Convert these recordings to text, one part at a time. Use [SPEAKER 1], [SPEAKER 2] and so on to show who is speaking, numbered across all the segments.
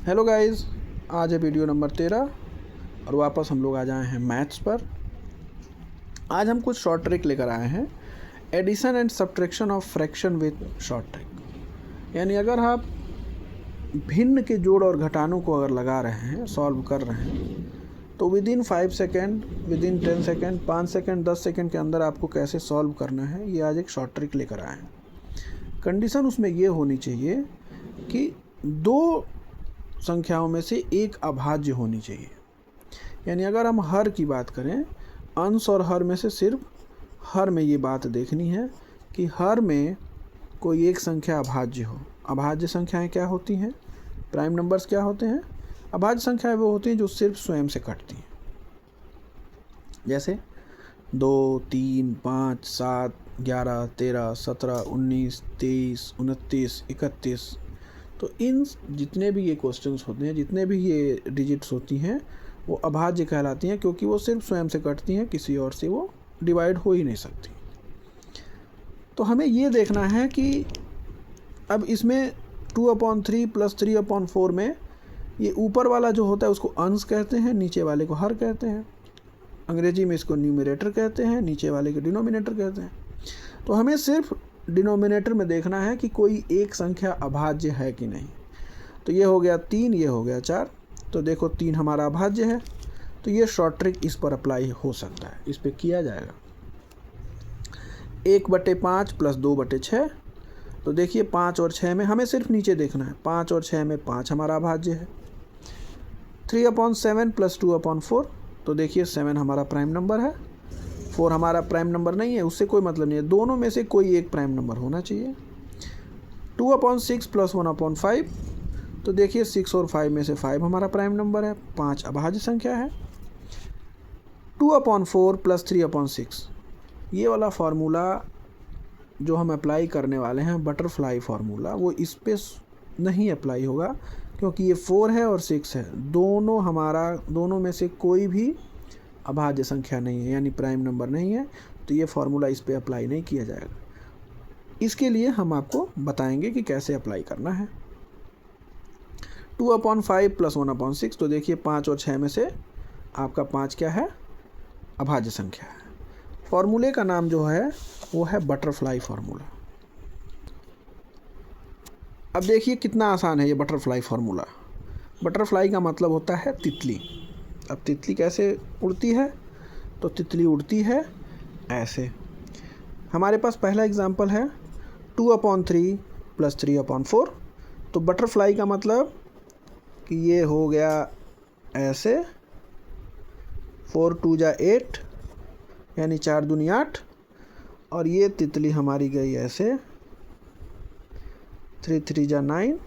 [SPEAKER 1] Hello guys, आज है video number 13 और वापस हम लोग आ जाए हैं मैथ्स पर। आज हम कुछ शॉर्ट ट्रिक लेकर आए हैं, addition and subtraction of fraction with short trick. यानी अगर आप भिन्न के जोड़ और घटानों को अगर लगा रहे हैं, सॉल्व कर रहे हैं, तो with in 5 second, with in 10 second, 5 second, 10 second के अंदर आपको कैसे सॉल्व करना है, ये आज एक शॉर्ट ट्रिक लेकर आए हैं। कंडीशन उसमें ये होनी चाहिए कि दो संख्याओं में से एक अभाज्य होनी चाहिए। यानी अगर हम हर की बात करें, अंश और हर में से सिर्फ हर में ये बात देखनी है कि हर में कोई एक संख्या अभाज्य हो। अभाज्य संख्याएं क्या होती हैं? प्राइम नंबर्स क्या होते हैं? अभाज्य संख्याएं वो होती हैं जो सिर्फ स्वयं से कटती हैं, जैसे 2, 3, 5, 7, 11, 13, 17, 19, 23, 29, 31। तो इन जितने भी ये क्वेश्चंस होते हैं, जितने भी ये डिजिट्स होती हैं, वो अभाज्य कहलाती हैं, क्योंकि वो सिर्फ स्वयं से कटती हैं, किसी और से वो डिवाइड हो ही नहीं सकती। तो हमें ये देखना है कि अब इसमें 2/3 + 3/4 में ये ऊपर वाला जो होता है उसको अंश कहते हैं, नीचे वाले को हर कहते हैं। अंग्रेजी में इसको न्यूमरेटर कहते हैं, नीचे वाले को डिनोमिनेटर कहते हैं। तो हमें सिर्फ डिनोमिनेटर में देखना है कि कोई एक संख्या अभाज्य है कि नहीं। तो ये हो गया 3, ये हो गया 4। तो देखो 3 हमारा अभाज्य है, तो ये शॉर्ट ट्रिक इस पर अप्लाई हो सकता है, इस पर किया जाएगा। 1/5 + 2/6। तो देखिए 5 और 6 में हमें सिर्फ नीचे देखना है, 5 और 6 में 5 हमारा अभाज्य है। 3/7 + 2/4। तो देखिए 7 हमारा प्राइम नंबर है, 4 हमारा प्राइम नंबर नहीं है, उससे कोई मतलब नहीं है, दोनों में से कोई एक प्राइम नंबर होना चाहिए। 2/6 + 1/5। तो देखिए 6 और 5 में से 5 हमारा प्राइम नंबर है, 5 अभाज्य संख्या है। 2/4 + 3/6। ये वाला फार्मूला जो हम अप्लाई करने वाले हैं, बटरफ्लाई फार्मूला, वो इस पे नहीं अप्लाई होगा, क्योंकि ये 4 है और 6 है, दोनों में से कोई भी अभाज्य संख्या नहीं है, यानी प्राइम नंबर नहीं है। तो ये फार्मूला इस पे अप्लाई नहीं किया जाएगा। इसके लिए हम आपको बताएंगे कि कैसे अप्लाई करना है। 2/5 + 1/6। तो देखिए 5 और 6 में से आपका 5 क्या है? अभाज्य संख्या है। फार्मूले का नाम जो है वो है बटरफ्लाई फार्मूला। अब देखिए कितना आसान है ये बटरफ्लाई फार्मूला। बटरफ्लाई का मतलब होता है तितली। अब तितली कैसे उड़ती है? तो तितली उड़ती है ऐसे। हमारे पास पहला एग्जाम्पल है 2/3 + 3/4। तो बटरफ्लाई का मतलब कि ये हो गया ऐसे, 4 2 जा 8, यानी 4 दूनी 8, और ये तितली हमारी गई ऐसे, 3 3 जा 9,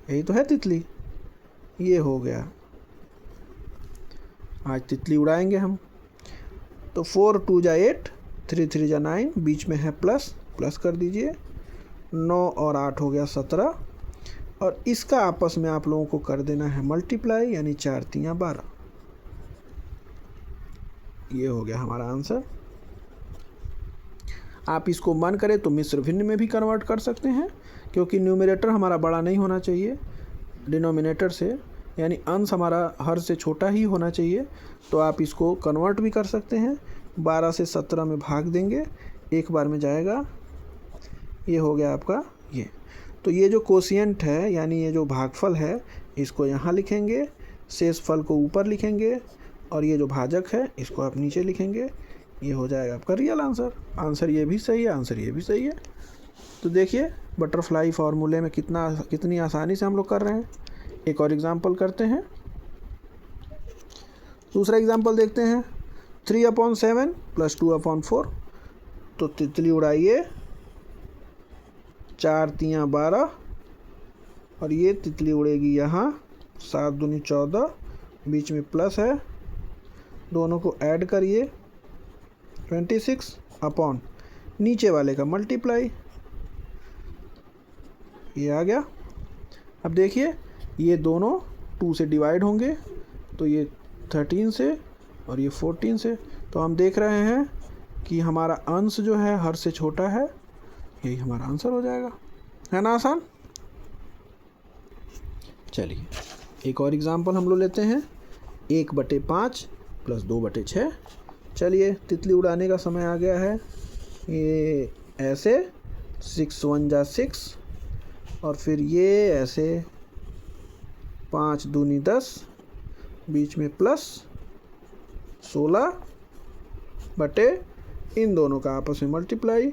[SPEAKER 1] यही तो है तितली। ये हो गया, आज तितली उड़ाएंगे हम। तो 4 2 जा 8, 3 3 जा 9, बीच में है प्लस कर दीजिए, 9 और 8 हो गया 17, और इसका आपस में आप लोगों को कर देना है मल्टीप्लाई, यानी 4 3 12। ये हो गया हमारा आंसर। आप इसको मन करें तो मिश्र भिन्न में भी कन्वर्ट कर सकते हैं, क्योंकि न्यूमरेटर हमारा बड़ा नहीं होना चाहिए डिनोमिनेटर से, यानी अंश हमारा हर से छोटा ही होना चाहिए। तो आप इसको कन्वर्ट भी कर सकते हैं। 12 से 17 में भाग देंगे, एक बार में जाएगा, ये हो गया आपका ये। तो ये जो कोशिएंट है, यानी ये जो भागफल है, इसको यहाँ लिखेंगे, शेष फल को ऊपर लिखेंगे, और ये जो भाजक है इसको आप नीचे लिखेंगे। ये हो जाएगा आपका रियल आंसर। आंसर ये भी सही है, आंसर ये भी सही है। तो देखिए बटरफ्लाई फार्मूले में कितनी आसानी से हम लोग कर रहे हैं। एक और एग्जांपल करते हैं, दूसरा एग्जांपल देखते हैं। 3/7 + 2/4। तो तितली उड़ाइए, 4 3 12, और ये तितली उड़ेगी यहाँ, 7 दूनी 14, बीच में प्लस है, दोनों को ऐड करिए, 26 अपॉन नीचे वाले का मल्टीप्लाई, ये आ गया। अब देखिए ये दोनों 2 से डिवाइड होंगे, तो ये 13 से और ये 14 से। तो हम देख रहे हैं कि हमारा अंश जो है हर से छोटा है, यही हमारा आंसर हो जाएगा। है ना आसान? चलिए एक और एग्जांपल हम लोग लेते हैं। 1/5 + 2/6। चलिए तितली उड़ाने का समय आ गया है। ये ऐसे 6 1 जा 6 और फिर ये ऐसे 5 दूनी 10, बीच में प्लस 16 बटे इन दोनों का आपस में मल्टीप्लाई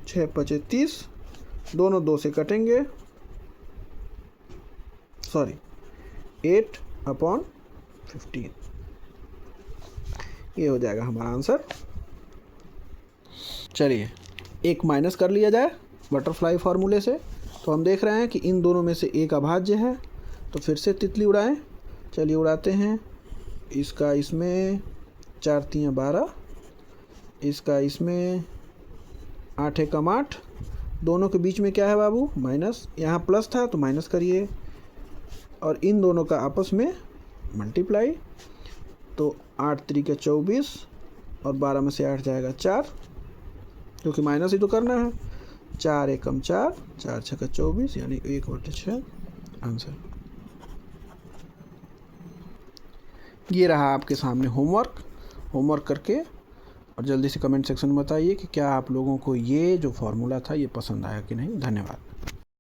[SPEAKER 1] 6 5 30, दोनों 2 से कटेंगे, सॉरी 8/15। ये हो जाएगा हमारा आंसर। चलिए एक माइनस कर लिया जाए बटरफ्लाई फार्मूले से। तो हम देख रहे हैं कि इन दोनों में से एक अभाज्य है, तो फिर से तितली उड़ाएं। चलिए उड़ाते हैं। इसका इसमें 4 3 12, इसका इसमें 8 1 8। दोनों के बीच में क्या है बाबू? माइनस। यहाँ प्लस था तो माइनस करिए और इन दोनों का आपस में मल्टीप्लाई। तो 8 3 24 और 12 में से 8 जाएगा 4, क्योंकि माइनस ही तो करना है। 4 1 4, 4 6 24, यानी 1/6 आंसर। ये रहा आपके सामने होमवर्क करके और जल्दी से कमेंट सेक्शन में बताइए कि क्या आप लोगों को ये जो फार्मूला था ये पसंद आया कि नहीं। धन्यवाद।